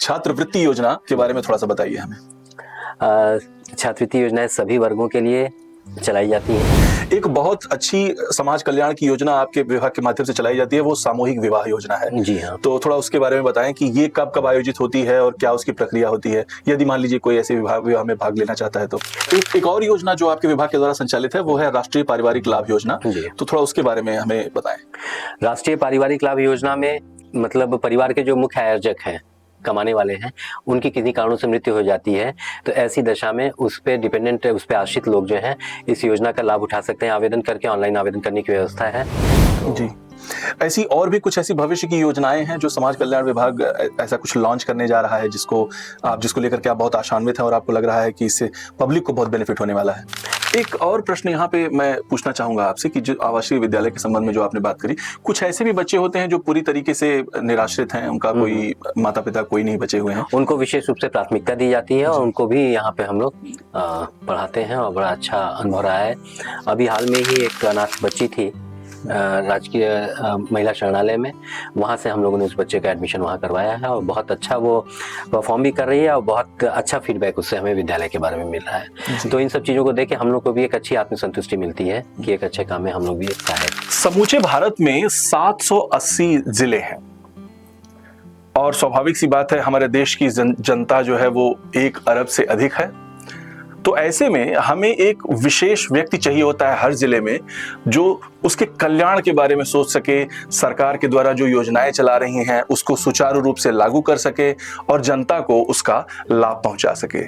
छात्रवृत्ति योजना के बारे में थोड़ा सा बताइए हमें। छात्रवृत्ति योजनाएं सभी वर्गों के लिए चलाई जाती हैं। एक बहुत अच्छी समाज कल्याण की योजना आपके विभाग के माध्यम से चलाई जाती है, वो सामूहिक विवाह योजना है। जी हाँ। तो थोड़ा उसके बारे में बताएं कि ये कब कब आयोजित होती है और क्या उसकी प्रक्रिया होती है, यदि मान लीजिए कोई ऐसे विवाह में भाग लेना चाहता है तो। एक और योजना जो आपके विभाग के द्वारा संचालित है वो है राष्ट्रीय पारिवारिक लाभ योजना, तो थोड़ा उसके बारे में हमें बताएं। राष्ट्रीय पारिवारिक लाभ योजना में मतलब परिवार के जो मुख्य आयोजक हैं, कमाने वाले हैं, उनकी किसी कारणों से मृत्यु हो जाती है तो ऐसी दशा में उस पे डिपेंडेंट, उस पे आश्रित लोग जो हैं इस योजना का लाभ उठा सकते हैं। आवेदन करके ऑनलाइन आवेदन करने की व्यवस्था है। जी, ऐसी और भी कुछ ऐसी भविष्य की योजनाएं हैं जो समाज कल्याण विभाग ऐसा कुछ लॉन्च करने जा रहा है जिसको लेकर के आप बहुत आशान्वित हैं और आपको लग रहा है कि इससे पब्लिक को बहुत बेनिफिट होने वाला है। एक और प्रश्न यहाँ पे मैं पूछना चाहूंगा आपसे कि जो आवासीय विद्यालय के संबंध में जो आपने बात करी, कुछ ऐसे भी बच्चे होते हैं जो पूरी तरीके से निराश्रित हैं, उनका कोई माता पिता कोई नहीं बचे हुए हैं, उनको विशेश रूप से प्राथमिकता दी जाती है और उनको भी यहाँ पे हम लोग पढ़ाते हैं और बड़ा अच्छा अनुभव रहा है। अभी हाल में ही एक अनाथ बच्ची थी राजकीय महिला शरणालय में, वहाँ से हम लोगों ने उस बच्चे का एडमिशन वहाँ करवाया है और बहुत अच्छा वो परफॉर्म भी कर रही है और बहुत अच्छा फीडबैक उससे हमें विद्यालय के बारे में मिल रहा है। तो इन सब चीज़ों को देख के हम लोग को भी एक अच्छी आत्मसंतुष्टि मिलती है कि एक अच्छे काम में हम लोग भी एक सहायक। समूचे भारत में 780 जिले हैं और स्वाभाविक सी बात है हमारे देश की जनता जो है वो 1 अरब से अधिक है। तो ऐसे में हमें एक विशेष व्यक्ति चाहिए होता है हर जिले में जो उसके कल्याण के बारे में सोच सके, सरकार के द्वारा जो योजनाएं चला रही हैं उसको सुचारू रूप से लागू कर सके और जनता को उसका लाभ पहुंचा सके।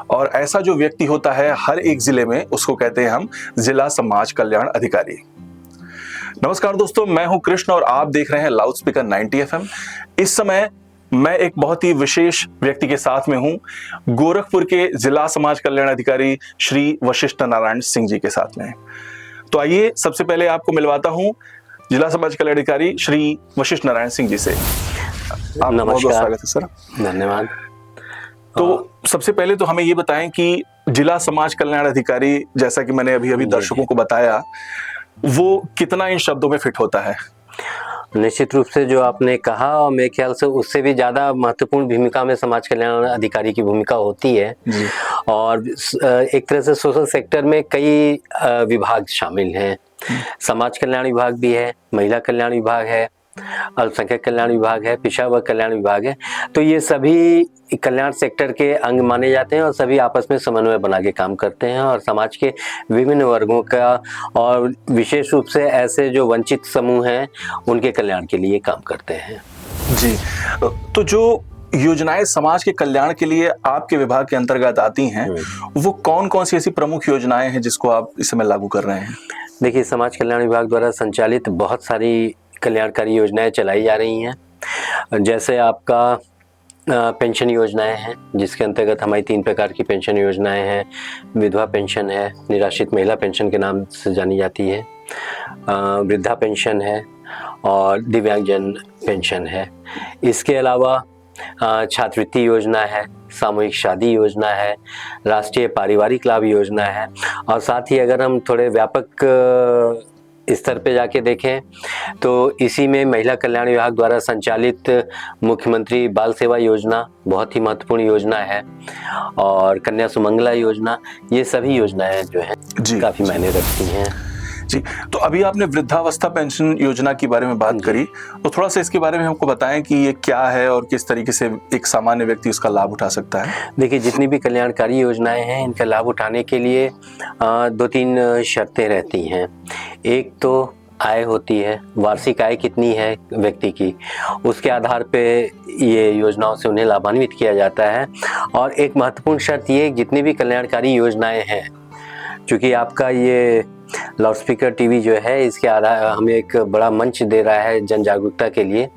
और ऐसा जो व्यक्ति होता है हर एक जिले में, उसको कहते हैं हम जिला समाज कल्याण अधिकारी। नमस्कार दोस्तों, मैं हूं कृष्ण और आप देख रहे हैं लाउड स्पीकर 90 FM। इस समय मैं एक बहुत ही विशेष व्यक्ति के साथ में हूं, गोरखपुर के जिला समाज कल्याण अधिकारी श्री वशिष्ठ नारायण सिंह जी के साथ में। तो आइए सबसे पहले आपको मिलवाता हूं जिला समाज कल्याण अधिकारी श्री वशिष्ठ नारायण सिंह जी से। आपका बहुत बहुत स्वागत है सर। धन्यवाद। तो सबसे पहले तो हमें ये बताएं कि जिला समाज कल्याण अधिकारी, जैसा कि मैंने अभी दर्शकों को बताया, वो कितना इन शब्दों में फिट होता है? निश्चित रूप से जो आपने कहा, और मेरे ख्याल से उससे भी ज़्यादा महत्वपूर्ण भूमिका में समाज कल्याण अधिकारी की भूमिका होती है। और एक तरह से सोशल सेक्टर में कई विभाग शामिल हैं। समाज कल्याण विभाग भी है, महिला कल्याण विभाग है, अल्पसंख्यक कल्याण विभाग है, पिछड़ा वर्ग कल्याण विभाग है। तो ये सभी कल्याण सेक्टर के अंग माने जाते हैं और सभी आपस में समन्वय बना के काम करते हैं और समाज के विभिन्न वर्गों का और विशेष रूप से ऐसे जो वंचित समूह हैं उनके कल्याण के लिए काम करते हैं। जी, तो जो योजनाएं समाज के कल्याण के लिए आपके विभाग के अंतर्गत आती हैं, वो कौन कौन सी ऐसी प्रमुख योजनाएं हैं जिसको आप इस समय लागू कर रहे हैं? देखिए, समाज कल्याण विभाग द्वारा संचालित बहुत सारी कल्याणकारी योजनाएं चलाई जा रही हैं। जैसे आपका पेंशन योजनाएं हैं, जिसके अंतर्गत हमारी 3 प्रकार की पेंशन योजनाएं हैं। विधवा पेंशन है, निराश्रित महिला पेंशन के नाम से जानी जाती है, वृद्धा पेंशन है और दिव्यांगजन पेंशन है। इसके अलावा छात्रवृत्ति योजना है, सामूहिक शादी योजना है, राष्ट्रीय पारिवारिक लाभ योजना है और साथ ही अगर हम थोड़े व्यापक स्तर पे जाके देखें तो इसी में महिला कल्याण विभाग द्वारा संचालित मुख्यमंत्री बाल सेवा योजना बहुत ही महत्वपूर्ण योजना है और कन्या सुमंगला योजना, ये सभी योजनाएं जो हैं काफी मायने रखती हैं। जी, तो अभी आपने वृद्धावस्था पेंशन योजना के बारे में बात करी, तो थोड़ा सा इसके बारे में हमको बताएं कि ये क्या है और किस तरीके से एक सामान्य व्यक्ति उसका लाभ उठा सकता है। देखिए, जितनी भी कल्याणकारी योजनाएं हैं इनका लाभ उठाने के लिए 2-3 शर्तें रहती हैं। एक तो आय होती है, वार्षिक आय कितनी है व्यक्ति की, उसके आधार पे ये योजनाओं से उन्हें लाभान्वित किया जाता है। और एक महत्वपूर्ण शर्त ये, जितनी भी कल्याणकारी योजनाएं हैं, चूँकि आपका ये लाउड स्पीकर टीवी जो है इसके आधार हमें एक बड़ा मंच दे रहा है जन जागरूकता के लिए,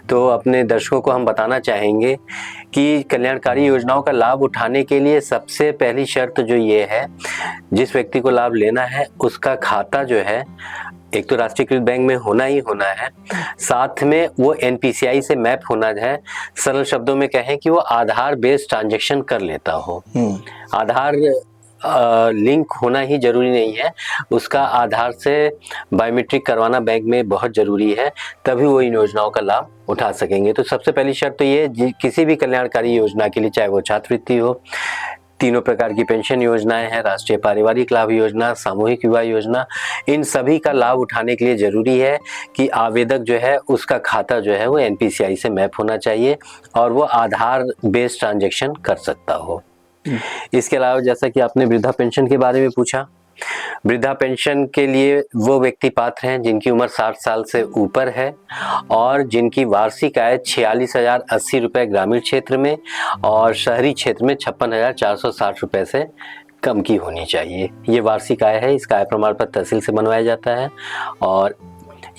तो अपने दर्शकों को हम बताना चाहेंगे कि कल्याणकारी योजनाओं का लाभ उठाने के लिए सबसे पहली शर्त जो ये है, जिस व्यक्ति को लाभ लेना है उसका खाता जो है एक तो राष्ट्रीयकृत बैंक में होना ही होना है, साथ में वो NPCI से मैप होना है। सरल शब्दों में कहें कि वो आधार बेस्ड ट्रांजैक्शन कर लेता हो। आधार लिंक होना ही जरूरी नहीं है, उसका आधार से बायोमेट्रिक करवाना बैंक में बहुत ज़रूरी है, तभी वो इन योजनाओं का लाभ उठा सकेंगे। तो सबसे पहली शर्त तो ये, किसी भी कल्याणकारी योजना के लिए, चाहे वो छात्रवृत्ति हो, तीनों प्रकार की पेंशन योजनाएं हैं, राष्ट्रीय पारिवारिक लाभ योजना, सामूहिक विवाह योजना, इन सभी का लाभ उठाने के लिए ज़रूरी है कि आवेदक जो है उसका खाता जो है वो NPCI से मैप होना चाहिए और वो आधार बेस्ड ट्रांजैक्शन कर सकता हो। इसके अलावा जैसा कि आपने वृद्धा पेंशन के बारे में पूछा, वृद्धा पेंशन के लिए वो व्यक्ति पात्र हैं जिनकी उम्र 60 साल से ऊपर है और जिनकी वार्षिक आय 46,080 रुपये ग्रामीण क्षेत्र में और शहरी क्षेत्र में 56,460 रुपये से कम की होनी चाहिए। ये वार्षिक आय है, इसका आय प्रमाण पत्र तहसील से बनवाया जाता है और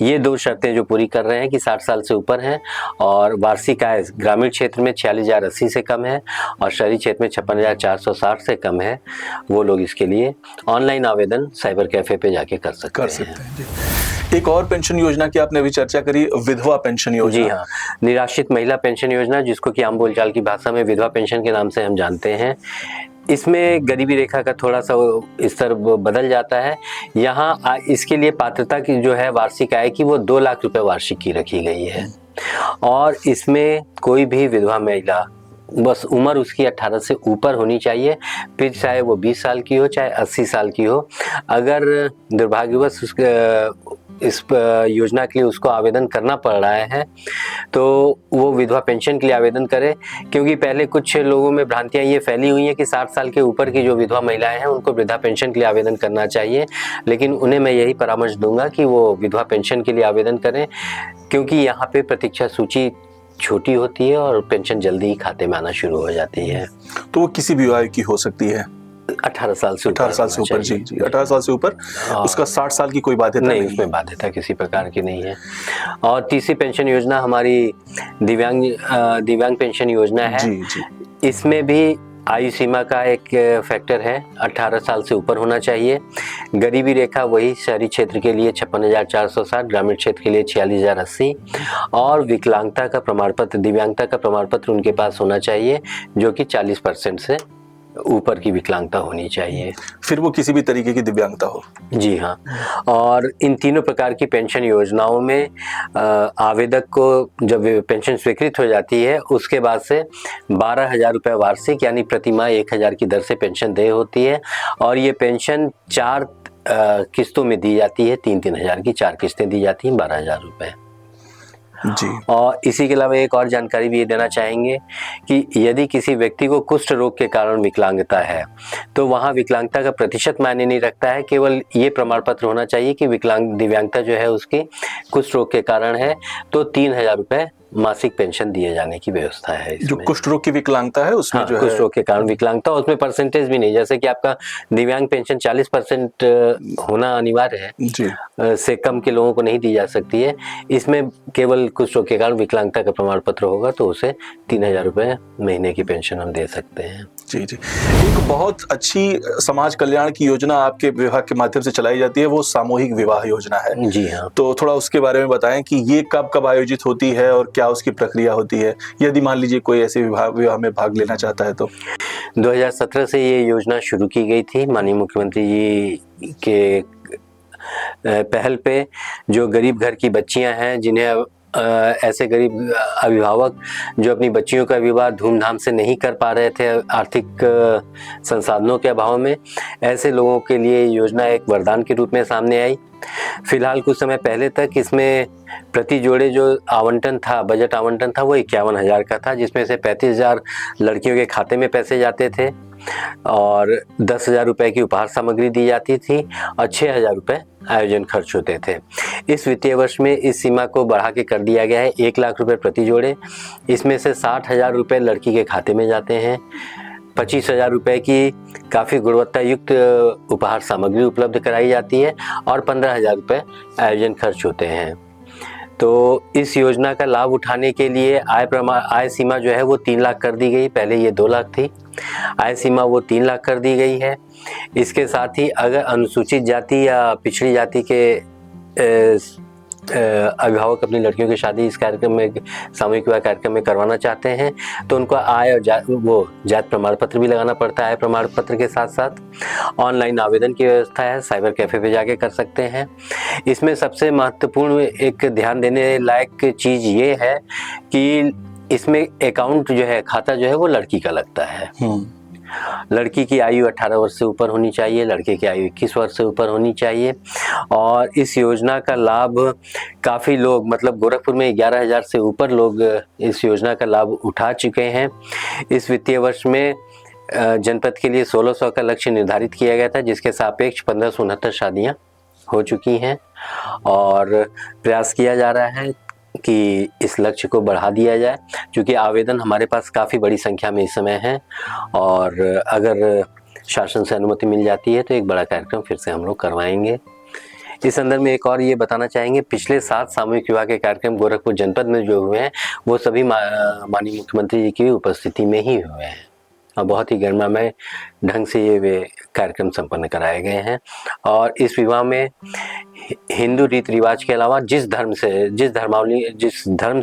ये 2 शर्तें जो पूरी कर रहे हैं कि 60 साल से ऊपर हैं और वार्षिक आय ग्रामीण क्षेत्र में 46,080 से कम है और शहरी क्षेत्र में 56,460 से कम है, वो लोग इसके लिए ऑनलाइन आवेदन साइबर कैफे पे जाके कर सकते हैं जी। एक और पेंशन योजना की आपने अभी चर्चा करी, विधवा पेंशन योजना। जी हाँ, निराश्रित महिला पेंशन योजना, जिसको कि आम बोलचाल की भाषा में विधवा पेंशन के नाम से हम जानते हैं। इसमें गरीबी रेखा का थोड़ा सा स्तर बदल जाता है। यहाँ इसके लिए पात्रता की जो है वार्षिक आय की वो 2 लाख रुपए वार्षिक की रखी गई है और इसमें कोई भी विधवा महिला, बस उम्र उसकी 18 से ऊपर होनी चाहिए, फिर चाहे वो 20 साल की हो चाहे 80 साल की हो। अगर दुर्भाग्यवश इस योजना के लिए उसको आवेदन करना पड़ रहा है तो वो विधवा पेंशन के लिए आवेदन करे, क्योंकि पहले कुछ लोगों में भ्रांतियां ये फैली हुई हैं कि 60 साल के ऊपर की जो विधवा महिलाएं हैं उनको वृद्धा पेंशन के लिए आवेदन करना चाहिए, लेकिन उन्हें मैं यही परामर्श दूंगा कि वो विधवा पेंशन के लिए आवेदन करें, क्योंकि यहाँ पे प्रतीक्षा सूची छोटी होती है और पेंशन जल्दी ही खाते में आना शुरू हो जाती है। तो वो किसी भी आयु की हो सकती है? 18 साल से ऊपर। 18 साल से ऊपर, जी जी, 18 साल से ऊपर। उसका 60 साल की कोई बाध्यता नहीं, उसमें बाध्यता किसी प्रकार की नहीं है। और तीसरी पेंशन योजना हमारी दिव्यांग पेंशन योजना है। जी जी। इसमें भी आयु सीमा का एक फैक्टर है, 18 साल से ऊपर होना चाहिए। गरीबी रेखा वही शहरी क्षेत्र के लिए 56,460, ग्रामीण क्षेत्र के लिए 46,080 और विकलांगता का प्रमाण पत्र, दिव्यांगता का प्रमाण पत्र उनके पास होना चाहिए जो कि 40% से ऊपर की विकलांगता होनी चाहिए, फिर वो किसी भी तरीके की दिव्यांगता हो। जी हाँ। और इन तीनों प्रकार की पेंशन योजनाओं में आवेदक को जब पेंशन स्वीकृत हो जाती है उसके बाद से 12,000 रुपये वार्षिक यानी प्रतिमाह 1,000 की दर से पेंशन देय होती है और ये पेंशन 4 किस्तों में दी जाती है, 3-3 हज़ार की 4 किस्तें दी जाती हैं, 12,000 रुपये जी। और इसी के अलावा एक और जानकारी भी ये देना चाहेंगे कि यदि किसी व्यक्ति को कुष्ठ रोग के कारण विकलांगता है तो वहाँ विकलांगता का प्रतिशत मायने नहीं रखता है, केवल ये प्रमाण पत्र होना चाहिए कि दिव्यांगता जो है उसकी कुष्ठ रोग के कारण है, तो 3,000 रुपये मासिक पेंशन दिए जाने की व्यवस्था है। जो कुष्ठ रोग की विकलांगता है उसमें जो है कुष्ठ रोग के कारण विकलांगता, उसमें परसेंटेज भी नहीं, जैसे कि आपका दिव्यांग पेंशन 40% होना अनिवार्य है जी, से कम के लोगों को नहीं दी जा सकती है। इसमें केवल कुष्ठ रोग के कारण विकलांगता का प्रमाण पत्र होगा तो उसे 3,000 रुपये महीने की पेंशन हम दे सकते हैं। जी जी। एक बहुत अच्छी समाज कल्याण की योजना आपके विभाग के माध्यम से चलाई जाती है, वो सामूहिक विवाह योजना है। जी हाँ। तो थोड़ा उसके बारे में बताएं कि ये कब कब आयोजित होती है और क्या उसकी प्रक्रिया होती है, यदि मान लीजिए कोई ऐसे विवाह में भाग लेना चाहता है तो। 2017 से ये योजना शुरू की गई थी माननीय मुख्यमंत्री जी के पहल पे। जो गरीब घर की बच्चियां हैं, जिन्हें ऐसे गरीब अभिभावक जो अपनी बच्चियों का विवाह धूमधाम से नहीं कर पा रहे थे आर्थिक संसाधनों के अभाव में, ऐसे लोगों के लिए योजना एक वरदान के रूप में सामने आई। फिलहाल कुछ समय पहले तक इसमें प्रति जोड़े जो आवंटन था, बजट आवंटन था, वो 51,000 का था, जिसमें से 35,000 लड़कियों के खाते में पैसे जाते थे और 10,000 रुपये की उपहार सामग्री दी जाती थी और 6,000 रुपये आयोजन खर्च होते थे। इस वित्तीय वर्ष में इस सीमा को बढ़ा के कर दिया गया है 1 लाख रुपये प्रति जोड़े। इसमें से 60,000 रुपये लड़की के खाते में जाते हैं, 25,000 रुपये की काफ़ी गुणवत्ता युक्त उपहार सामग्री उपलब्ध कराई जाती है और 15,000 रुपये आयोजन खर्च होते हैं। तो इस योजना का लाभ उठाने के लिए आय सीमा जो है वो 3 लाख कर दी गई, पहले ये 2 लाख थी, आय सीमा वो 3 लाख कर दी गई है। इसके साथ ही अगर अनुसूचित जाति या पिछड़ी जाति के अभिभावक अपनी लड़कियों की शादी इस कार्यक्रम में, सामूहिक विवाह कार्यक्रम में करवाना चाहते हैं तो उनको आय और जात प्रमाण पत्र भी लगाना पड़ता है। प्रमाण पत्र के साथ साथ ऑनलाइन आवेदन की व्यवस्था है, साइबर कैफे पे जाके कर सकते हैं। इसमें सबसे महत्वपूर्ण एक ध्यान देने लायक चीज़ ये है कि इसमें अकाउंट जो है, खाता जो है वो लड़की का लगता है। लड़की की आयु 18 वर्ष से ऊपर होनी चाहिए, लड़के की आयु 21 वर्ष से ऊपर होनी चाहिए। और इस योजना का लाभ काफ़ी लोग, मतलब गोरखपुर में 11,000 से ऊपर लोग इस योजना का लाभ उठा चुके हैं। इस वित्तीय वर्ष में जनपद के लिए 1600 का लक्ष्य निर्धारित किया गया था, जिसके सापेक्ष 1569 शादियाँ हो चुकी हैं और प्रयास किया जा रहा है कि इस लक्ष्य को बढ़ा दिया जाए, क्योंकि आवेदन हमारे पास काफ़ी बड़ी संख्या में इस समय है और अगर शासन से अनुमति मिल जाती है तो एक बड़ा कार्यक्रम फिर से हम लोग करवाएंगे। इस संदर्भ में एक और ये बताना चाहेंगे, पिछले 7 सामूहिक विवाह के कार्यक्रम गोरखपुर जनपद में जो हुए हैं वो सभी माननीय मुख्यमंत्री जी की उपस्थिति में ही हुए हैं और बहुत ही गरिमामय ढंग से ये वे कार्यक्रम संपन्न कराए गए हैं। और इस विवाह में हिंदू रीति रिवाज के अलावा जिस धर्म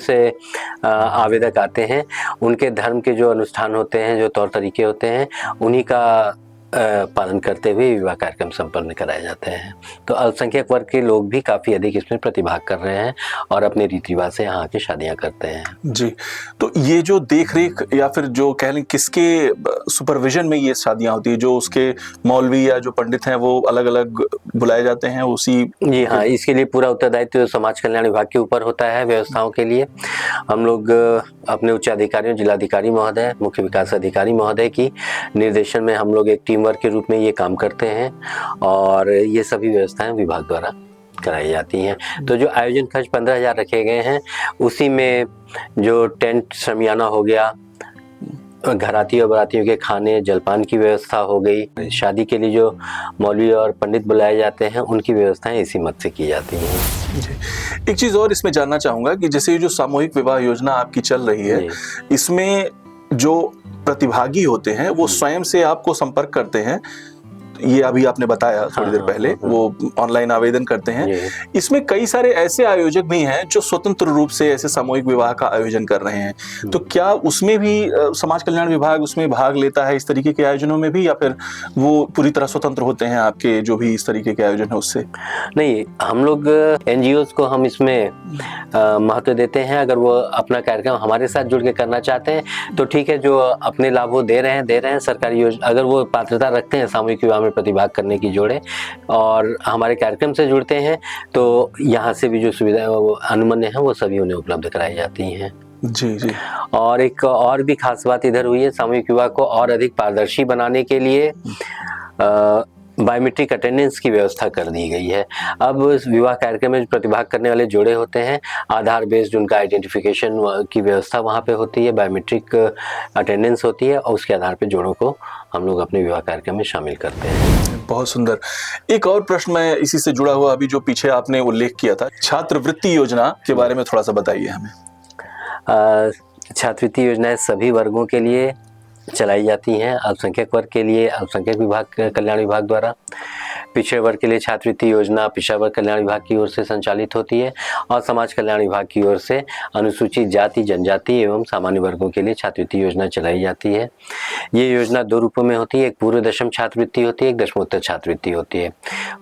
से आवेदक आते हैं उनके धर्म के जो अनुष्ठान होते हैं, जो तौर तरीके होते हैं, उन्हीं का पालन करते हुए विवाह कार्यक्रम संपन्न कराए जाते हैं। तो अल्पसंख्यक वर्ग के लोग भी काफ़ी अधिक इसमें प्रतिभाग कर रहे हैं और अपने रीति रिवाज से यहाँ की शादियाँ करते हैं। जी, तो ये जो देख रेख या फिर जो कह लें किसके सुपरविजन में ये शादियाँ होती है, जो उसके मौलवी या जो पंडित हैं वो अलग अलग बुलाए जाते हैं उसी? जी हाँ, इसके लिए पूरा उत्तरदायित्व समाज कल्याण विभाग के ऊपर होता है। व्यवस्थाओं के लिए हम लोग अपने उच्च अधिकारियों, जिलाधिकारी महोदय, मुख्य विकास अधिकारी महोदय की निर्देशन में हम लोग एक टीम वर्क के रूप में ये काम करते हैं और ये सभी व्यवस्थाएं विभाग द्वारा कराई जाती हैं। तो जो आयोजन खर्च 15,000 रखे गए हैं, उसी में जो टेंट शमियाना हो गया, घराती और बारातियों के खाने जलपान की व्यवस्था हो गई, शादी के लिए जो मौलवी और पंडित बुलाए जाते हैं उनकी व्यवस्थाएं इसी मत से की जाती हैं। एक चीज़ और इसमें जानना चाहूँगा कि जैसे ये जो सामूहिक विवाह योजना आपकी चल रही है, इसमें जो प्रतिभागी होते हैं वो स्वयं से आपको संपर्क करते हैं, ये अभी आपने बताया थोड़ी देर पहले, वो ऑनलाइन आवेदन करते हैं। इसमें कई सारे ऐसे आयोजक भी हैं जो स्वतंत्र रूप से ऐसे सामूहिक विवाह का आयोजन कर रहे हैं, तो क्या उसमें भी समाज कल्याण विभाग उसमें भाग लेता है, इस तरीके के आयोजनों में भी, या फिर वो पूरी तरह स्वतंत्र होते हैं आपके जो भी इस तरीके के आयोजन है उससे? नहीं, हम लोग NGOs को हम इसमें महत्व देते हैं। अगर वो अपना कार्यक्रम हमारे साथ जुड़ के करना चाहते हैं तो ठीक है, जो अपने लाभ वो दे रहे हैं सरकारी योजना, अगर वो पात्रता रखते हैं सामूहिक विवाह में प्रतिभाग करने की जोड़े और हमारे कार्यक्रम से जुड़ते हैं तो यहाँ से भी जो सुविधाएं अनुमन्य है वो सभी उन्हें उपलब्ध कराई जाती हैं। जी जी। और एक और भी खास बात इधर हुई है, सामूहिक विवाह को और अधिक पारदर्शी बनाने के लिए बायोमेट्रिक अटेंडेंस की व्यवस्था कर दी गई है। अब विवाह कार्यक्रम में प्रतिभाग करने वाले जोड़े होते हैं, आधार बेस्ड उनका आइडेंटिफिकेशन की व्यवस्था वहाँ पे होती है, बायोमेट्रिक अटेंडेंस होती है और उसके आधार पे जोड़ों को हम लोग अपने विवाह कार्यक्रम में शामिल करते हैं। बहुत सुंदर। एक और प्रश्न मैं इसी से जुड़ा हुआ, अभी जो पीछे आपने उल्लेख किया था छात्रवृत्ति योजना के बारे में थोड़ा सा बताइए हमें। छात्रवृत्ति योजनाएं सभी वर्गों के लिए चलाई जाती हैं। अल्पसंख्यक वर्ग के लिए अल्पसंख्यक विभाग कल्याण विभाग द्वारा, पिछड़े वर्ग के लिए छात्रवृत्ति योजना पिछड़ा वर्ग कल्याण विभाग की ओर से संचालित होती है और समाज कल्याण विभाग की ओर से अनुसूचित जाति, जनजाति एवं सामान्य वर्गों के लिए छात्रवृत्ति योजना चलाई जाती है। ये योजना 2 रूपों में होती है, एक पूर्व दशम छात्रवृत्ति होती है, एक दशमोत्तर छात्रवृत्ति होती है।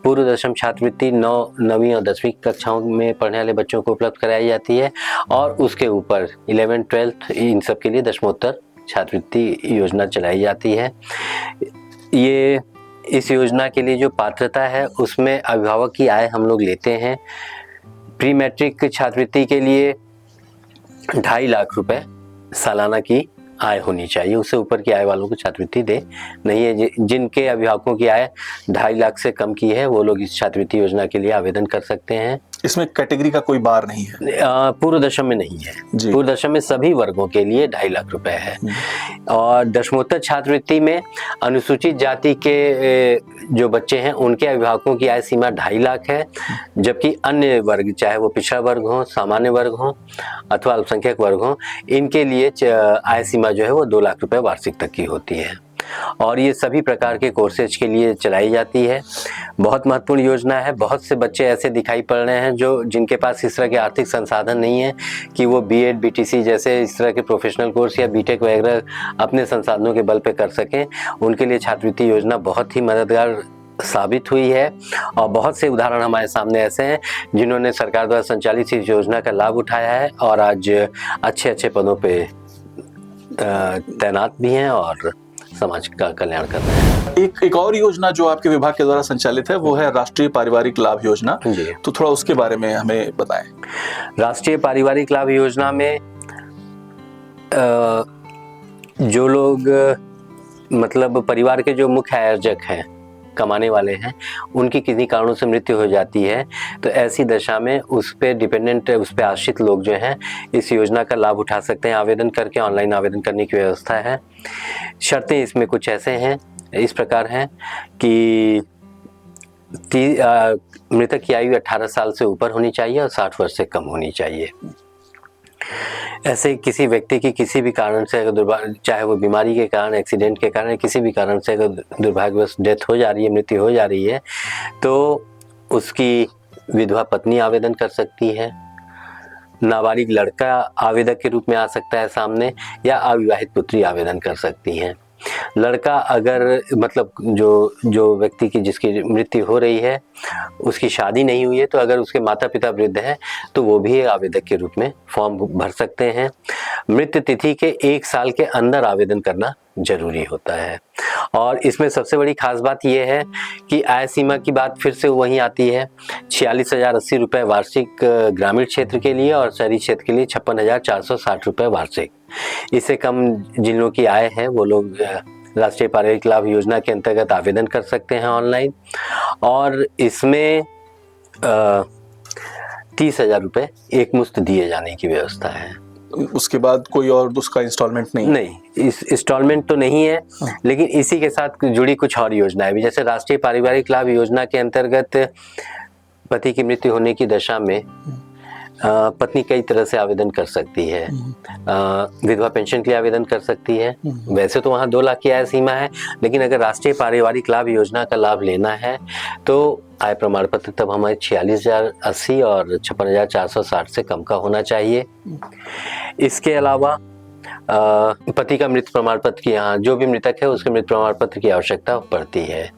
पूर्व दशम छात्रवृत्ति 9वीं और 10वीं कक्षाओं में पढ़ने वाले बच्चों को उपलब्ध कराई जाती है और उसके ऊपर 11th, 12th इन सब के लिए दशमोत्तर छात्रवृत्ति योजना चलाई जाती है। ये इस योजना के लिए जो पात्रता है उसमें अभिभावक की आय हम लोग लेते हैं। प्री मैट्रिक छात्रवृत्ति के लिए 2.5 लाख रुपए सालाना की आय होनी चाहिए, उससे ऊपर की आय वालों को छात्रवृत्ति दे नहीं है। जिनके अभिभावकों की आय 2.5 लाख से कम की है वो लोग इस छात्रवृत्ति योजना के लिए आवेदन कर सकते हैं। इसमें कैटेगरी का कोई बार नहीं है? पूर्व दशम में नहीं है, पूर्व दशम में सभी वर्गों के लिए 2.5 लाख रुपए है। और दशमोत्तर छात्रवृत्ति में अनुसूचित जाति के जो बच्चे हैं उनके अभिभावकों की आय सीमा 2.5 लाख है, जबकि अन्य वर्ग चाहे वो पिछड़ा वर्ग हो, सामान्य वर्ग हो अथवा अल्पसंख्यक वर्ग हो, इनके लिए आय सीमा जो है वो 2 लाख रुपए वार्षिक तक की होती है। और ये सभी प्रकार के कोर्सेज के लिए चलाई जाती है। बहुत महत्वपूर्ण योजना है। बहुत से बच्चे ऐसे दिखाई पड़ रहे हैं जो जिनके पास इस तरह के आर्थिक संसाधन नहीं है कि वो बीएड, बीटीसी जैसे इस तरह के प्रोफेशनल कोर्स या बीटेक वगैरह अपने संसाधनों के बल पे कर सकें। उनके लिए छात्रवृत्ति योजना बहुत ही मददगार साबित हुई है और बहुत से उदाहरण हमारे सामने ऐसे हैं जिन्होंने सरकार द्वारा संचालित इस योजना का लाभ उठाया है और आज अच्छे अच्छे पदों पे तैनात भी हैं और समाज का कल्याण कर रहे हैं। एक और योजना जो आपके विभाग के द्वारा संचालित है वो है राष्ट्रीय पारिवारिक लाभ योजना। जी, तो थोड़ा उसके बारे में हमें बताएं। राष्ट्रीय पारिवारिक लाभ योजना में जो लोग मतलब परिवार के जो मुख्य आयोजक हैं, कमाने वाले हैं, उनकी किन्हीं कारणों से मृत्यु हो जाती है तो ऐसी दशा में उस पे डिपेंडेंट, उस पे आश्रित लोग जो हैं इस योजना का लाभ उठा सकते हैं। आवेदन करके ऑनलाइन आवेदन करने की व्यवस्था है। शर्तें इसमें कुछ ऐसे हैं, इस प्रकार हैं कि मृतक की आयु 18 साल से ऊपर होनी चाहिए और 60 वर्ष से कम होनी चाहिए। ऐसे किसी व्यक्ति की किसी भी कारण से अगर चाहे वो बीमारी के कारण, एक्सीडेंट के कारण, किसी भी कारण से अगर दुर्भाग्यवश डेथ हो जा रही है, मृत्यु हो जा रही है, तो उसकी विधवा पत्नी आवेदन कर सकती है। नाबालिग लड़का आवेदक के रूप में आ सकता है सामने, या अविवाहित पुत्री आवेदन कर सकती है। लड़का अगर मतलब जो व्यक्ति की जिसकी मृत्यु हो रही है उसकी शादी नहीं हुई है तो अगर उसके माता पिता वृद्ध हैं तो वो भी आवेदक के रूप में फॉर्म भर सकते हैं। मृत्यु तिथि के 1 साल के अंदर आवेदन करना जरूरी होता है। और इसमें सबसे बड़ी खास बात यह है कि आय सीमा की बात फिर से वहीं आती है। 46,080 रुपये वार्षिक ग्रामीण क्षेत्र के लिए और शहरी क्षेत्र के लिए 56,460 रुपये वार्षिक। इससे कम जिन लोगों की आय है वो लोग राष्ट्रीय पारिवारिक लाभ योजना के अंतर्गत आवेदन कर सकते हैं ऑनलाइन। और इसमें 30,000 रुपये एक मुश्त दिए जाने की व्यवस्था है। उसके बाद कोई और उसका इंस्टॉलमेंट नहीं? इस इंस्टॉलमेंट तो नहीं है, लेकिन इसी के साथ जुड़ी कुछ और योजनाएं भी, जैसे राष्ट्रीय पारिवारिक लाभ योजना के अंतर्गत पति की मृत्यु होने की दशा में पत्नी कई तरह से आवेदन कर सकती है। विधवा पेंशन के लिए आवेदन कर सकती है। वैसे तो वहाँ 2 लाख की आय सीमा है, लेकिन अगर राष्ट्रीय पारिवारिक लाभ योजना का लाभ लेना है तो आय प्रमाण पत्र तब हमारे 46,080 और 56,460 से कम का होना चाहिए। इसके अलावा पति का मृत्यु प्रमाण पत्र की, यहाँ जो भी मृतक है उसके मृत्यु प्रमाण पत्र की आवश्यकता पड़ती है।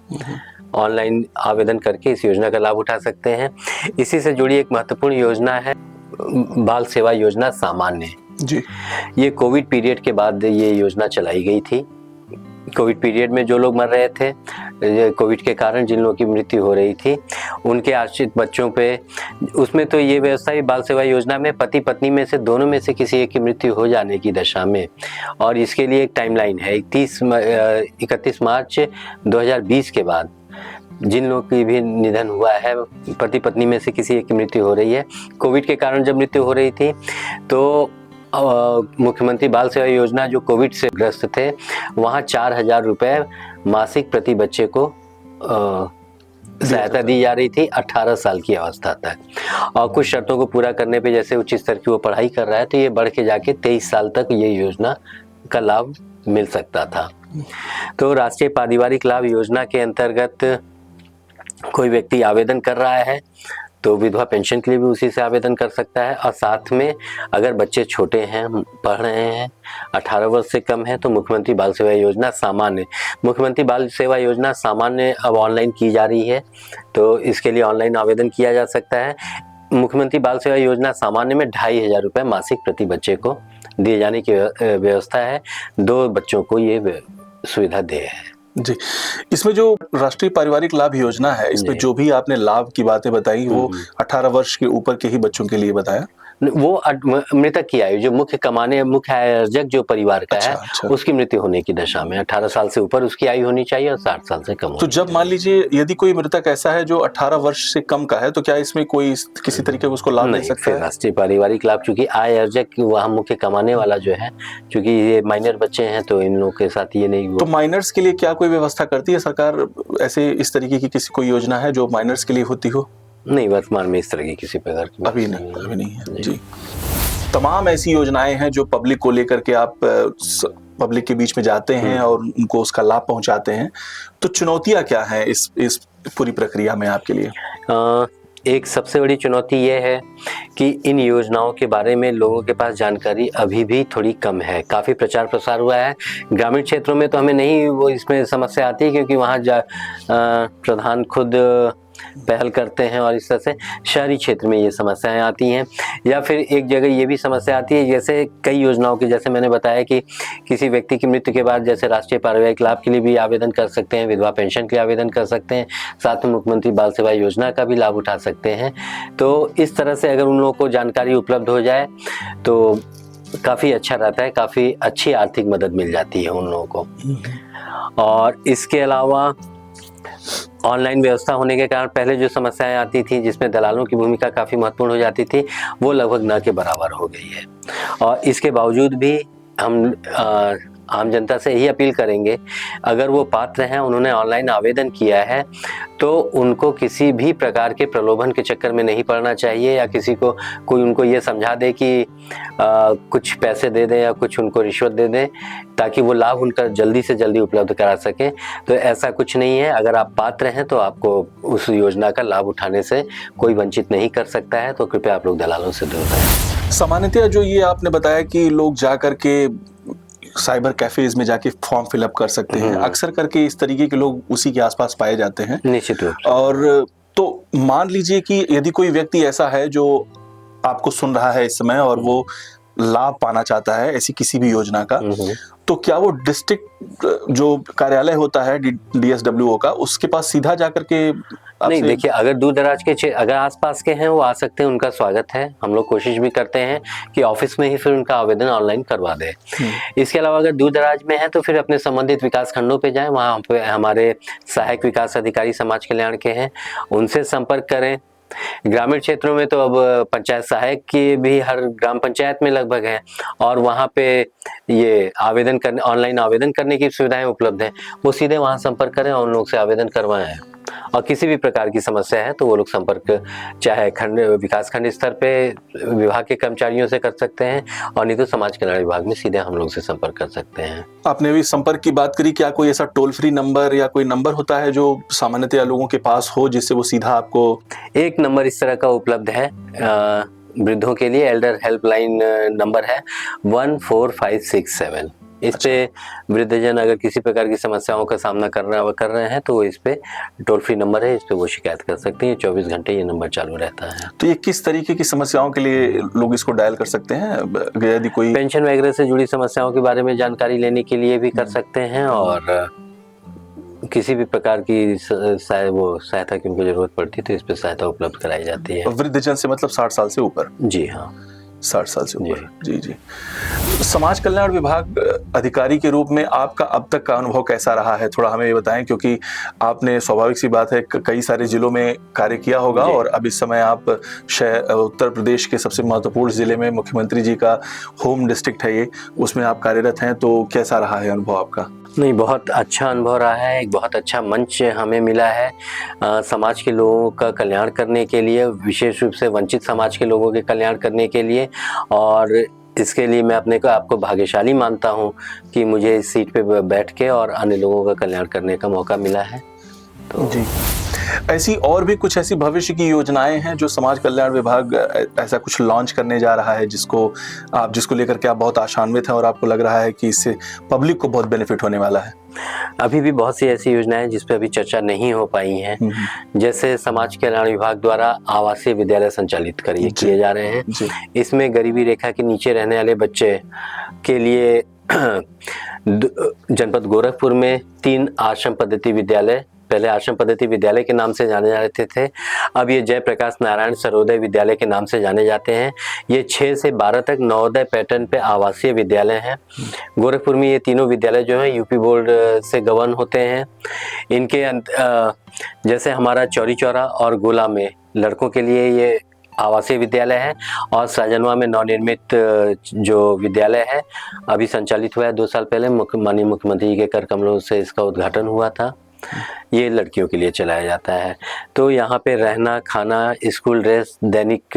ऑनलाइन आवेदन करके इस योजना का लाभ उठा सकते हैं। इसी से जुड़ी एक महत्वपूर्ण योजना है बाल सेवा योजना सामान्य जी। ये कोविड पीरियड के बाद ये योजना चलाई गई थी। कोविड पीरियड में जो लोग मर रहे थे, कोविड के कारण जिन लोगों की मृत्यु हो रही थी, उनके आश्रित बच्चों पे, उसमें तो ये व्यवस्था है बाल सेवा योजना में पति पत्नी में से दोनों में से किसी एक की मृत्यु हो जाने की दशा में, और इसके लिए एक टाइमलाइन है 31 मार्च 2020 के बाद जिन लोगों की भी निधन हुआ है, पति पत्नी में से किसी एक की मृत्यु हो रही है। कोविड के कारण जब मृत्यु हो रही थी तो मुख्यमंत्री बाल सेवा योजना जो कोविड से ग्रस्त थे वहाँ 4,000 रुपये मासिक प्रति बच्चे को सहायता दी जा रही थी 18 साल की अवस्था तक। और कुछ शर्तों को पूरा करने पे, जैसे उच्च स्तर की वो पढ़ाई कर रहा है तो ये बढ़ के जाके 23 साल तक ये योजना का लाभ मिल सकता था। तो राष्ट्रीय पारिवारिक लाभ योजना के अंतर्गत कोई व्यक्ति आवेदन कर रहा है तो विधवा पेंशन के लिए भी उसी से आवेदन कर सकता है। और साथ में अगर बच्चे छोटे हैं, पढ़ रहे हैं, 18 वर्ष से कम है, तो मुख्यमंत्री बाल सेवा योजना सामान्य, मुख्यमंत्री बाल सेवा योजना सामान्य अब ऑनलाइन की जा रही है तो इसके लिए ऑनलाइन आवेदन किया जा सकता है। मुख्यमंत्री बाल सेवा योजना सामान्य में 2,500 रुपये मासिक प्रति बच्चे को दिए जाने की व्यवस्था है। 2 बच्चों को ये सुविधा दे है जी। इसमें जो राष्ट्रीय पारिवारिक लाभ योजना है, इसमें जो भी आपने लाभ की बातें बताई वो 18 वर्ष के ऊपर के ही बच्चों के लिए बताया। वो मृतक की आयु जो मुख्य आयोजक जो परिवार का है उसकी मृत्यु होने की दशा में 18 साल से ऊपर उसकी आयु होनी चाहिए और 60 साल से कम। तो जब मान लीजिए यदि कोई मृतक ऐसा है जो 18 वर्ष से कम का है तो क्या इसमें कोई किसी तरीके का उसको लाभ मिल सकता है? राष्ट्रीय पारिवारिक लाभ चूंकि आय आयोजक वहाँ मुख्य कमाने वाला जो है, चूंकि ये माइनर बच्चे हैं तो इन लोगों के साथ ये नहीं। तो माइनर्स के लिए क्या कोई व्यवस्था करती है सरकार? ऐसे इस तरीके की किसी कोई योजना है जो माइनर्स के लिए होती हो? नहीं, वर्तमान में इस तरह की किसी प्रकार की अभी नहीं है जी। तमाम ऐसी योजनाएं हैं जो पब्लिक को लेकर के आप पब्लिक के बीच में जाते हैं और उनको उसका लाभ पहुंचाते हैं, तो चुनौतियां क्या हैं इस पूरी प्रक्रिया में आपके लिए? एक सबसे बड़ी चुनौती ये है कि इन योजनाओं के बारे में लोगों के पास जानकारी अभी भी थोड़ी कम है। काफ़ी प्रचार प्रसार हुआ है, ग्रामीण क्षेत्रों में तो हमें नहीं वो इसमें समस्या आती है, क्योंकि वहाँ प्रधान खुद पहल करते हैं, और इस तरह से शहरी क्षेत्र में ये समस्याएं आती हैं। या फिर एक जगह ये भी समस्या आती है, जैसे कई योजनाओं की, जैसे मैंने बताया कि किसी व्यक्ति की मृत्यु के बाद जैसे राष्ट्रीय पारिवारिक लाभ के लिए भी आवेदन कर सकते हैं, विधवा पेंशन के लिए आवेदन कर सकते हैं, साथ में मुख्यमंत्री बाल सेवा योजना का भी लाभ उठा सकते हैं। तो इस तरह से अगर उन लोगों को जानकारी उपलब्ध हो जाए तो काफ़ी अच्छा रहता है, काफ़ी अच्छी आर्थिक मदद मिल जाती है उन लोगों को। और इसके अलावा ऑनलाइन व्यवस्था होने के कारण पहले जो समस्याएं आती थी, जिसमें दलालों की भूमिका काफ़ी महत्वपूर्ण हो जाती थी, वो लगभग न के बराबर हो गई है। और इसके बावजूद भी हम आम जनता से यही अपील करेंगे, अगर वो पात्र हैं, उन्होंने ऑनलाइन आवेदन किया है, तो उनको किसी भी प्रकार के प्रलोभन के चक्कर में नहीं पड़ना चाहिए, या किसी को कोई उनको ये समझा दे कि कुछ पैसे दे दें या कुछ उनको रिश्वत दे दें ताकि वो लाभ उनका जल्दी से जल्दी उपलब्ध करा सकें। तो ऐसा कुछ नहीं है। अगर आप पात्र हैं तो आपको उस योजना का लाभ उठाने से कोई वंचित नहीं कर सकता है। तो कृपया आप लोग दलालों से दूर रहें। सामान्यतः जो ये आपने बताया कि लोग जा करके साइबर कैफेज में जाके फॉर्म फिलअप कर सकते हैं, अक्सर करके इस तरीके के लोग उसी के आसपास पाए जाते हैं। निश्चित रूप से। और तो मान लीजिए कि यदि कोई व्यक्ति ऐसा है जो आपको सुन रहा है इस समय और वो लाभ पाना चाहता है ऐसी किसी भी योजना का, तो क्या वो डिस्ट्रिक्ट जो कार्यालय होता है DSWO का, उसके पास सीधा जाकर के नहीं, देखिए, अगर दूर दराज के अगर आसपास के हैं वो आ सकते हैं, उनका स्वागत है। हम लोग कोशिश भी करते हैं कि ऑफिस में ही फिर उनका आवेदन ऑनलाइन करवा दें। इसके अलावा अगर दूर दराज में है तो फिर अपने संबंधित विकास खंडों पे जाएं, वहाँ पे हमारे सहायक विकास अधिकारी समाज कल्याण के हैं, उनसे संपर्क करें। ग्रामीण क्षेत्रों में तो अब पंचायत सहायक की भी हर ग्राम पंचायत में लगभग है, और वहाँ पे ये आवेदन करने, ऑनलाइन आवेदन करने की सुविधाएं उपलब्ध हैं। वो सीधे वहाँ संपर्क करें और उन लोग से आवेदन करवाएं। और किसी भी प्रकार की समस्या है तो वो लोग संपर्क चाहे खंड विकास खंड स्तर पे विभाग के कर्मचारियों से कर सकते हैं, और नहीं तो समाज कल्याण विभाग में सीधे हम लोग से संपर्क कर सकते हैं। आपने भी संपर्क की बात करी, क्या कोई ऐसा टोल फ्री नंबर या कोई नंबर होता है जो सामान्यतः लोगों के पास हो, जिससे वो सीधा आपको? एक नंबर इस तरह का उपलब्ध है वृद्धों के लिए, एल्डर हेल्पलाइन नंबर है 14567। इस पे वृद्धजन अगर किसी प्रकार की समस्याओं का सामना कर रहे हैं तो इस पे टोल फ्री नंबर है, इस पे वो शिकायत कर सकते हैं। 24 घंटे ये नंबर चालू रहता है। तो ये किस तरीके की समस्याओं के लिए लोग इसको डायल कर सकते हैं? यदि कोई पेंशन वगैरह से जुड़ी समस्याओं के बारे में जानकारी लेने के लिए भी कर सकते हैं, और किसी भी प्रकार की सहायता की उनको जरूरत पड़ती है तो इस पे सहायता उपलब्ध कराई जाती है। वृद्धजन से मतलब 60 साल से ऊपर? जी हाँ, 60 साल से ऊपर। जी। समाज कल्याण विभाग अधिकारी के रूप में आपका अब तक का अनुभव कैसा रहा है, थोड़ा हमें ये बताएं, क्योंकि आपने स्वाभाविक सी बात है कई सारे जिलों में कार्य किया होगा, और अब इस समय आप उत्तर प्रदेश के सबसे महत्वपूर्ण जिले में, मुख्यमंत्री जी का होम डिस्ट्रिक्ट है ये, उसमें आप कार्यरत हैं, तो कैसा रहा है अनुभव आपका? नहीं, बहुत अच्छा अनुभव रहा है। एक बहुत अच्छा मंच हमें मिला है समाज के लोगों का कल्याण करने के लिए, विशेष रूप से वंचित समाज के लोगों के कल्याण करने के लिए, और इसके लिए मैं अपने को आपको भाग्यशाली मानता हूं कि मुझे इस सीट पे बैठ के और अन्य लोगों का कल्याण करने का मौका मिला है। तो जी, ऐसी और भी कुछ ऐसी भविष्य की योजनाएं हैं जो समाज कल्याण विभाग ऐसा कुछ लॉन्च करने जा रहा है जिसको लेकर के आप बहुत आशान्वित हैं और आपको लग रहा है कि इससे पब्लिक को बहुत बेनिफिट होने वाला है? अभी भी बहुत सी ऐसी योजनाएं जिस पे अभी चर्चा नहीं हो पाई हैं, जैसे समाज कल्याण विभाग द्वारा आवासीय विद्यालय संचालित किए जा रहे हैं। इसमें गरीबी रेखा के नीचे रहने वाले बच्चे के लिए जनपद गोरखपुर में 3 आश्रम पद्धति विद्यालय, पहले आश्रम पद्धति विद्यालय के नाम से जाने जाते थे, अब ये जयप्रकाश नारायण सर्वोदय विद्यालय के नाम से जाने जाते हैं। ये 6 से 12 तक नवोदय पैटर्न पे आवासीय विद्यालय हैं। गोरखपुर में ये तीनों विद्यालय जो हैं यूपी बोर्ड से गवर्न होते हैं। इनके जैसे हमारा चौरी चौरा और गोला में लड़कों के लिए ये आवासीय विद्यालय है, और साजनवा में नवनिर्मित जो विद्यालय है अभी संचालित हुआ है 2 साल पहले, माननीय मुख्यमंत्री के कर कमलों से इसका उद्घाटन हुआ था। ये लड़कियों के लिए चलाया जाता है। तो यहाँ पे रहना, खाना, स्कूल ड्रेस, दैनिक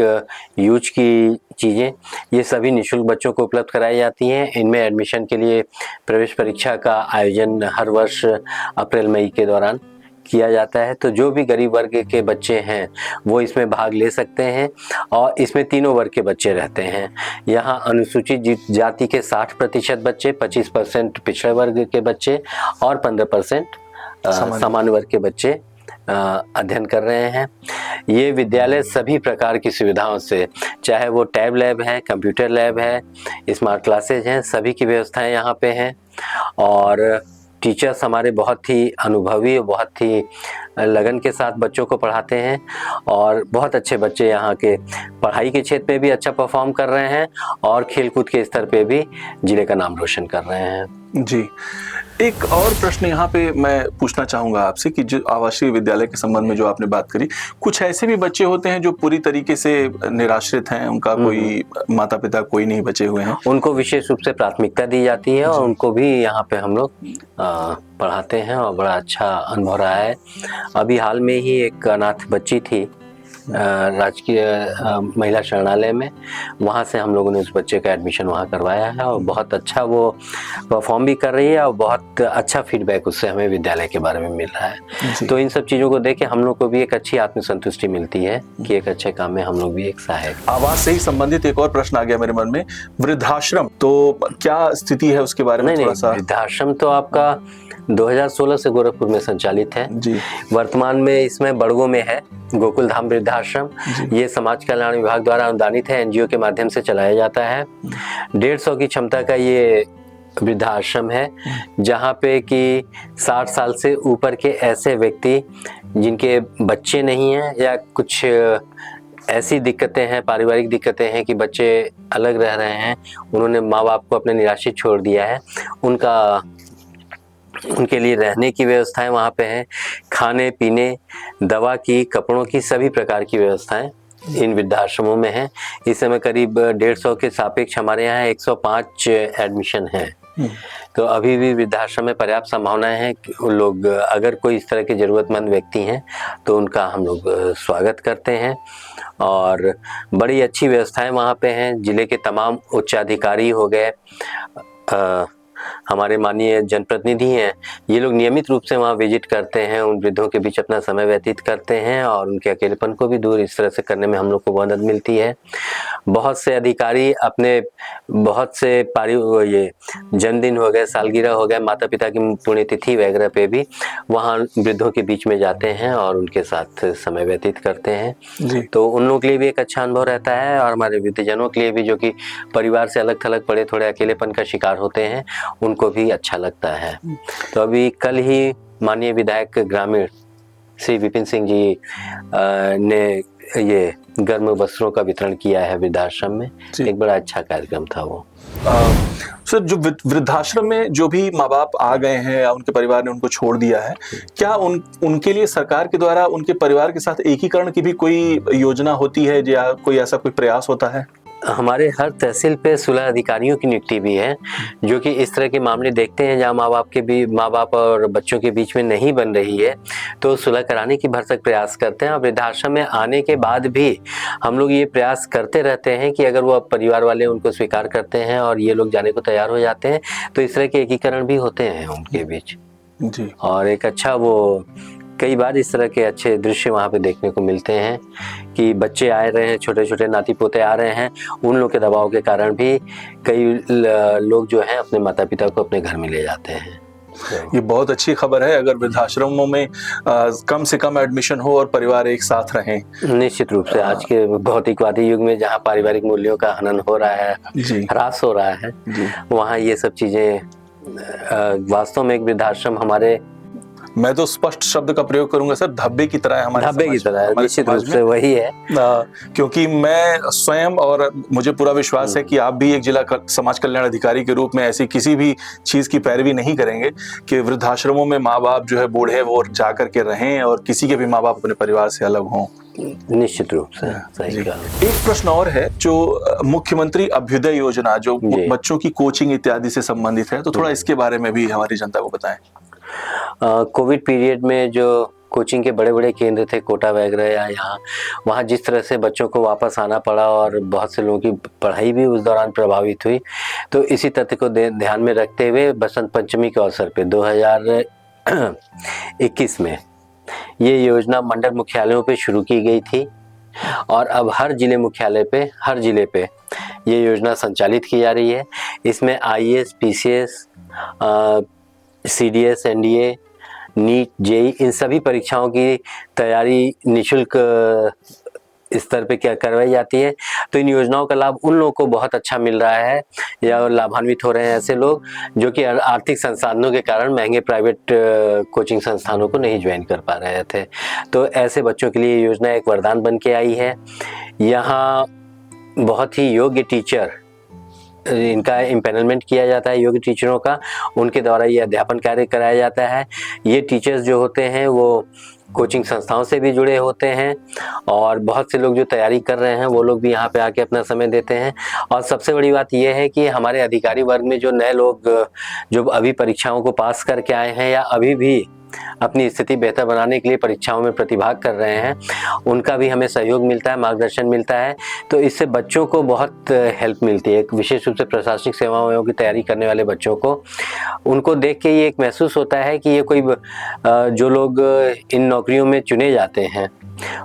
यूज की चीज़ें, ये सभी निःशुल्क बच्चों को उपलब्ध कराई जाती हैं। इनमें एडमिशन के लिए प्रवेश परीक्षा का आयोजन हर वर्ष अप्रैल मई के दौरान किया जाता है। तो जो भी गरीब वर्ग के बच्चे हैं वो इसमें भाग ले सकते हैं और इसमें तीनों वर्ग के बच्चे रहते हैं। यहाँ अनुसूचित जाति के 60% बच्चे, 25% पिछड़े वर्ग के बच्चे और 15% सामान्य वर्ग के बच्चे अध्ययन कर रहे हैं। ये विद्यालय सभी प्रकार की सुविधाओं से, चाहे वो टैब लैब है, कंप्यूटर लैब है, स्मार्ट क्लासेज हैं, सभी की व्यवस्थाएं यहाँ पे हैं। और टीचर्स हमारे बहुत ही अनुभवी और बहुत ही लगन के साथ बच्चों को पढ़ाते हैं और बहुत अच्छे बच्चे यहाँ के पढ़ाई के क्षेत्र में भी अच्छा परफॉर्म कर रहे हैं और खेलकूद के स्तर पे भी जिले का नाम रोशन कर रहे हैं। जी, एक और प्रश्न यहाँ पे मैं पूछना चाहूँगा आपसे कि जो आवासीय विद्यालय के संबंध में जो आपने बात करी, कुछ ऐसे भी बच्चे होते हैं जो पूरी तरीके से निराश्रित हैं, उनका कोई माता पिता कोई नहीं बचे हुए हैं, उनको विशेष रूप से प्राथमिकता दी जाती है और उनको भी यहाँ पे हम लोग पढ़ाते हैं और बड़ा अच्छा अनुभव रहा है। अभी हाल में ही एक अनाथ बच्ची थी राजकीय महिला शरणालय में, वहाँ से हम लोगों ने उस बच्चे का एडमिशन वहाँ करवाया है और बहुत अच्छा वो परफॉर्म भी कर रही है और बहुत अच्छा फीडबैक उससे हमें विद्यालय के बारे में मिल रहा है। तो इन सब चीज़ों को देख के हम लोग को भी एक अच्छी आत्मसंतुष्टि मिलती है कि एक अच्छे काम में हम लोग भी एक सहायक। आवास से ही संबंधित एक और प्रश्न आ गया मेरे मन में, वृद्धाश्रम, तो क्या स्थिति है उसके बारे में थोड़ा सा? वृद्धाश्रम तो आपका 2016 से गोरखपुर में संचालित है जी। वर्तमान में इसमें बड़गों में है गोकुल धाम वृद्धाश्रम। ये समाज कल्याण विभाग द्वारा अनुदानित है, एनजीओ के माध्यम से चलाया जाता है। 150 की क्षमता का ये वृद्धाश्रम है जहाँ पे कि 60 साल से ऊपर के ऐसे व्यक्ति जिनके बच्चे नहीं हैं या कुछ ऐसी दिक्कतें हैं, पारिवारिक दिक्कतें हैं कि बच्चे अलग रह रहे हैं, उन्होंने माँ बाप को अपने निराश्रित छोड़ दिया है, उनके लिए रहने की व्यवस्थाएं वहाँ पे हैं, खाने पीने, दवा की, कपड़ों की, सभी प्रकार की व्यवस्थाएं इन वृद्धाश्रमों में हैं। इस समय करीब 150 के सापेक्ष हमारे यहाँ 105 एडमिशन हैं। तो अभी भी वृद्धाश्रम में पर्याप्त संभावनाएं हैं कि उन लोग, अगर कोई इस तरह के ज़रूरतमंद व्यक्ति हैं तो उनका हम लोग स्वागत करते हैं और बड़ी अच्छी व्यवस्थाएं वहाँ पे हैं। जिले के तमाम उच्चाधिकारी हो गए, हमारे माननीय जनप्रतिनिधि हैं, ये लोग नियमित रूप से वहाँ विजिट करते हैं, उन वृद्धों के बीच अपना समय व्यतीत करते हैं और उनके अकेलेपन को भी दूर इस तरह से करने में हम लोग को मदद मिलती है। बहुत से अधिकारी अपने बहुत से ये जन्मदिन हो गए, सालगिरह हो गए, माता पिता की पुण्यतिथि वगैरह पे भी वहाँ वृद्धों के बीच में जाते हैं और उनके साथ समय व्यतीत करते हैं। तो उन लोगों के लिए भी एक अच्छा अनुभव रहता है और हमारे वृद्धजनों के लिए भी, जो कि परिवार से अलग थलग पड़े, थोड़े अकेलेपन का शिकार होते हैं, उनको भी अच्छा लगता है। तो अभी कल ही माननीय विधायक ग्रामीण श्री विपिन सिंह जी ने ये गर्म वस्त्रों का वितरण किया है वृद्धाश्रम में। एक बड़ा अच्छा कार्यक्रम था वो। सर, जो वृद्धाश्रम में जो भी माँ बाप आ गए हैं या उनके परिवार ने उनको छोड़ दिया है, क्या उनके लिए सरकार के द्वारा उनके परिवार के साथ एकीकरण की भी कोई योजना होती है या कोई ऐसा कोई प्रयास होता है? हमारे हर तहसील पे सुलह अधिकारियों की नियुक्ति भी है, जो कि इस तरह के मामले देखते हैं जहाँ माँ बाप और बच्चों के बीच में नहीं बन रही है, तो सुलह कराने की भरसक प्रयास करते हैं। और वृद्धाश्रम में आने के बाद भी हम लोग ये प्रयास करते रहते हैं कि अगर वो परिवार वाले उनको स्वीकार करते हैं और ये लोग जाने को तैयार हो जाते हैं, तो इस तरह के एकीकरण भी होते हैं उनके बीच जी। और एक अच्छा, वो कई बार इस तरह के अच्छे दृश्य वहाँ पे देखने को मिलते हैं कि बच्चे आ रहे हैं, छोटे छोटे नाती पोते आ रहे हैं, उन लोग के दबाव के कारण भी कई लोग जो हैं अपने माता पिता को अपने घर में ले जाते हैं। ये बहुत अच्छी खबर है अगर वृद्धाश्रमों में कम से कम एडमिशन हो और परिवार एक साथ रहें। निश्चित रूप से आज के भौतिकवादी युग में जहाँ पारिवारिक मूल्यों का हनन हो रहा है, ह्रास हो रहा है, वहाँ ये सब चीजें वास्तव में एक वृद्धाश्रम हमारे, मैं तो स्पष्ट शब्द का प्रयोग करूंगा सर, धब्बे की तरह है हमारे, धब्बे की तरह है, निश्चित रूप से वही है। क्योंकि मैं स्वयं, और मुझे पूरा विश्वास है कि आप भी एक जिला समाज कल्याण अधिकारी के रूप में ऐसी किसी भी चीज की पैरवी नहीं करेंगे कि वृद्धाश्रमों में माँ बाप जो है बूढ़े वो जा करके रहें और किसी के भी माँ बाप अपने परिवार से अलग हों। निश्चित रूप से सही कहा। एक प्रश्न और है, जो मुख्यमंत्री अभ्युदय योजना जो बच्चों की कोचिंग इत्यादि से संबंधित है, तो थोड़ा इसके बारे में भी हमारी जनता को बताएं। कोविड पीरियड में जो कोचिंग के बड़े बड़े केंद्र थे कोटा वगैरह या यहाँ वहाँ जिस तरह से बच्चों को वापस आना पड़ा और बहुत से लोगों की पढ़ाई भी उस दौरान प्रभावित हुई, तो इसी तथ्य को ध्यान में रखते हुए बसंत पंचमी के अवसर पे 2021 में ये योजना मंडल मुख्यालयों पे शुरू की गई थी और अब हर जिले मुख्यालय पे ये योजना संचालित की जा रही है। इसमें IAS, PCS, CDS, NDA, NEET, JEE इन सभी परीक्षाओं की तैयारी निःशुल्क स्तर पे क्या करवाई जाती है। तो इन योजनाओं का लाभ उन लोगों को बहुत अच्छा मिल रहा है या लाभान्वित हो रहे हैं ऐसे लोग जो कि आर्थिक संसाधनों के कारण महंगे प्राइवेट कोचिंग संस्थानों को नहीं ज्वाइन कर पा रहे थे। तो ऐसे बच्चों के लिए योजना एक वरदान बन के आई है। यहाँ बहुत ही योग्य टीचर, इनका इम्पैनलमेंट किया जाता है योग्य टीचरों का, उनके द्वारा ये अध्यापन कार्य कराया जाता है। ये टीचर्स जो होते हैं वो कोचिंग संस्थाओं से भी जुड़े होते हैं और बहुत से लोग जो तैयारी कर रहे हैं वो लोग भी यहाँ पे आके अपना समय देते हैं। और सबसे बड़ी बात यह है कि हमारे अधिकारी वर्ग में जो नए लोग जो अभी परीक्षाओं को पास करके आए हैं या अभी भी अपनी स्थिति बेहतर बनाने के लिए परीक्षाओं में प्रतिभाग कर रहे हैं, उनका भी हमें सहयोग मिलता है, मार्गदर्शन मिलता है। तो इससे बच्चों को बहुत हेल्प मिलती है, विशेष रूप से प्रशासनिक सेवाओं की तैयारी करने वाले बच्चों को। उनको देख के ये एक महसूस होता है कि ये कोई जो लोग इन नौकरियों में चुने जाते हैं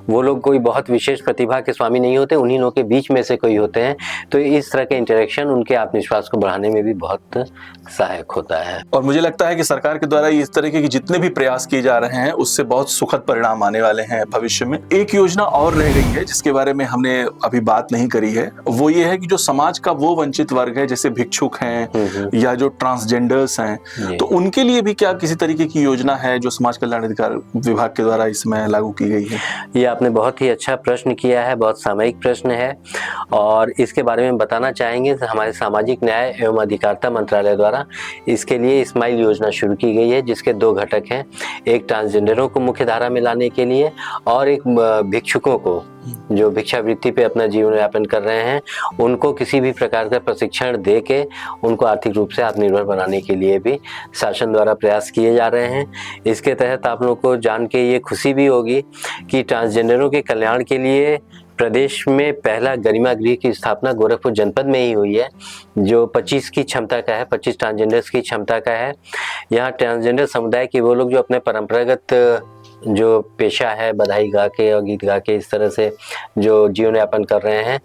वो लोग कोई बहुत विशेष प्रतिभा के स्वामी नहीं होते, उन्हीं लोगों के बीच में से कोई होते हैं। तो इस तरह के इंटरेक्शन उनके आत्मविश्वास को बढ़ाने में भी बहुत सहायक होता है। और मुझे लगता है कि सरकार के द्वारा इस तरीके के जितने भी प्रयास किए जा रहे हैं उससे बहुत सुखद परिणाम आने वाले हैं भविष्य में। एक योजना और रह गई है जिसके बारे में हमने अभी बात नहीं करी है, वो ये है कि जो समाज का वो वंचित वर्ग है जैसे भिक्षुक हैं या जो ट्रांसजेंडर्स हैं, तो उनके लिए भी क्या किसी तरीके की योजना है जो समाज कल्याण अधिकार विभाग के द्वारा इसमें लागू की गई है? ये आपने बहुत ही अच्छा प्रश्न किया है, बहुत सामयिक प्रश्न है और इसके बारे में बताना चाहेंगे। हमारे सामाजिक न्याय एवं अधिकारिता मंत्रालय द्वारा इसके लिए स्माइल योजना शुरू की गई है जिसके 2 घटक हैं, एक ट्रांसजेंडरों को मुख्य धारा में लाने के लिए और एक भिक्षुकों को जो भिक्षावृत्ति पे अपना जीवन यापन कर रहे हैं उनको किसी भी प्रकार का प्रशिक्षण दे के उनको आर्थिक रूप से आत्मनिर्भर बनाने के लिए भी शासन द्वारा प्रयास किए जा रहे हैं। इसके तहत आप लोगों को जान के ये खुशी भी होगी कि ट्रांसजेंडरों के कल्याण के लिए प्रदेश में पहला गरिमा गृह की स्थापना गोरखपुर जनपद में ही हुई है जो 25 की क्षमता का है, 25 ट्रांसजेंडर्स की क्षमता का है। यहाँ ट्रांसजेंडर समुदाय के वो लोग जो अपने परंपरागत जो पेशा है बधाई गा के और गीत गा के इस तरह से जो जीवन यापन कर रहे हैं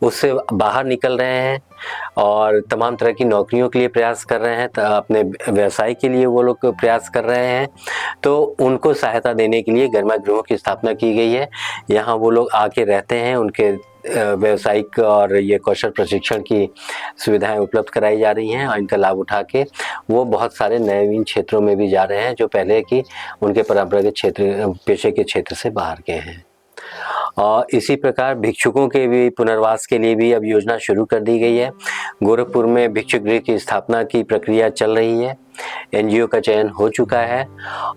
उससे बाहर निकल रहे हैं और तमाम तरह की नौकरियों के लिए प्रयास कर रहे हैं, अपने व्यवसाय के लिए वो लोग प्रयास कर रहे हैं। तो उनको सहायता देने के लिए गरिमा गृहों की स्थापना की गई है। यहाँ वो लोग आके रहते हैं, उनके व्यावसायिक और ये कौशल प्रशिक्षण की सुविधाएं उपलब्ध कराई जा रही हैं और इनका लाभ उठा के वो बहुत सारे नवीन क्षेत्रों में भी जा रहे हैं जो पहले की उनके परंपरागत क्षेत्र पेशे के क्षेत्र से बाहर के हैं। और इसी प्रकार भिक्षुकों के भी पुनर्वास के लिए भी अब योजना शुरू कर दी गई है। गोरखपुर में भिक्षुक गृह की स्थापना की प्रक्रिया चल रही है, NGO का चयन हो चुका है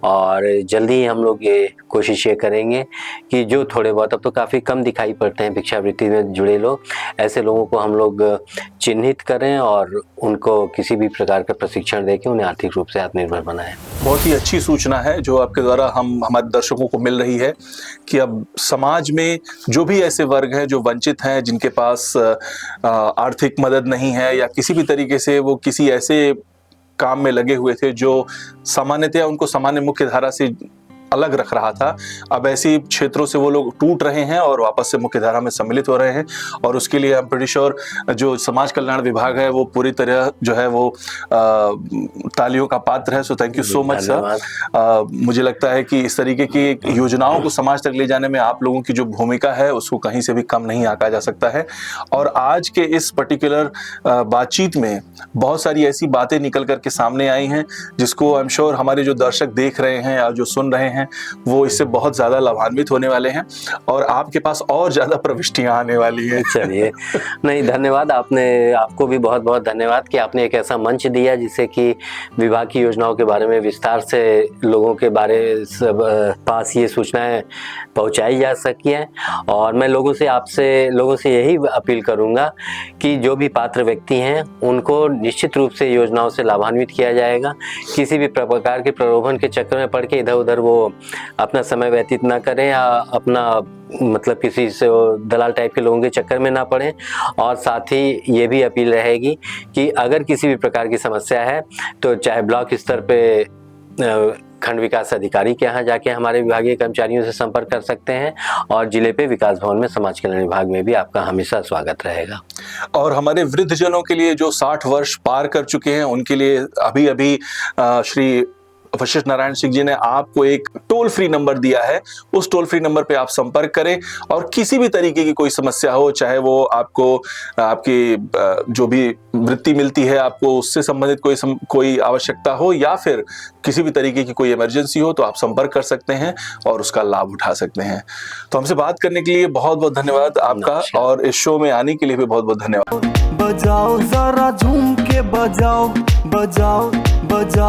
और जल्दी ही हम लोग ये कोशिश ये करेंगे कि जो थोड़े बहुत, अब तो काफ़ी कम दिखाई पड़ते हैं भिक्षावृत्ति में जुड़े लोग, ऐसे लोगों को हम लोग चिन्हित करें और उनको किसी भी प्रकार का प्रशिक्षण देके उन्हें आर्थिक रूप से आत्मनिर्भर बनाएं। बहुत ही अच्छी सूचना है जो आपके द्वारा हमारे दर्शकों को मिल रही है कि अब समाज में जो भी ऐसे वर्ग हैं जो वंचित हैं, जिनके पास आर्थिक मदद नहीं है या किसी भी तरीके से वो किसी ऐसे काम में लगे हुए थे जो सामान्यतया उनको सामान्य मुख्य धारा से अलग रख रहा था, अब ऐसी क्षेत्रों से वो लोग टूट रहे हैं और वापस से मुख्य धारा में सम्मिलित हो रहे हैं। और उसके लिए आई एम प्रीटी श्योर जो समाज कल्याण विभाग है वो पूरी तरह जो है वो तालियों का पात्र है। So thank you so much sir. मुझे लगता है कि इस तरीके की योजनाओं को समाज तक ले जाने में आप लोगों की जो भूमिका है उसको कहीं से भी कम नहीं आंका जा सकता है। और आज के इस पर्टिकुलर बातचीत में बहुत सारी ऐसी बातें निकल करके सामने आई हैं जिसको आई एम श्योर हमारे जो दर्शक देख रहे हैं या जो सुन रहे हैं हैं वो इससे बहुत ज़्यादा लाभान्वित होने वाले हैं और आपके पास और ज़्यादा प्रविष्टियाँ आने वाली हैं। चलिए, नहीं धन्यवाद, आपको भी बहुत बहुत धन्यवाद कि आपने एक ऐसा मंच दिया जिससे कि विभाग की योजनाओं के बारे में विस्तार से लोगों के पास ये सूचनाएं पहुंचाई जा सकी हैं। और मैं लोगों से यही अपील करूंगा कि जो भी पात्र व्यक्ति हैं उनको निश्चित रूप से योजनाओं से लाभान्वित किया जाएगा। किसी भी प्रकार के प्रलोभन के चक्कर में पड़ के इधर उधर वो अपना समय व्यतीत ना करें या अपना मतलब किसी से दलाल टाइप के लोगों के चक्कर में ना पड़ें। और साथ ही ये भी अपील रहेगी कि अगर किसी भी प्रकार की समस्या है तो चाहे ब्लॉक स्तर पे खंड विकास अधिकारी के यहाँ जाके हमारे विभागीय कर्मचारियों से संपर्क कर सकते हैं और जिले पे विकास भवन में समाज कल्याण विभाग में भी आपका हमेशा स्वागत रहेगा। और हमारे वृद्ध जनों के लिए जो 60 वर्ष पार कर चुके हैं उनके लिए अभी श्री वशिष्ठ नारायण सिंह जी ने आपको एक टोल फ्री नंबर दिया है। उस टोल फ्री नंबर पे आप संपर्क करें और किसी भी तरीके की कोई समस्या हो, चाहे वो आपको आपकी जो भी वृत्ति मिलती है आपको उससे संबंधित कोई आवश्यकता हो या फिर किसी भी तरीके की कोई इमरजेंसी हो तो आप संपर्क कर सकते हैं और उसका लाभ उठा सकते हैं। तो हमसे बात करने के लिए बहुत बहुत धन्यवाद आपका और इस शो में आने के लिए भी बहुत बहुत धन्यवाद। बजाओ जरा झूम के बजाओ बजाओ बजाओ।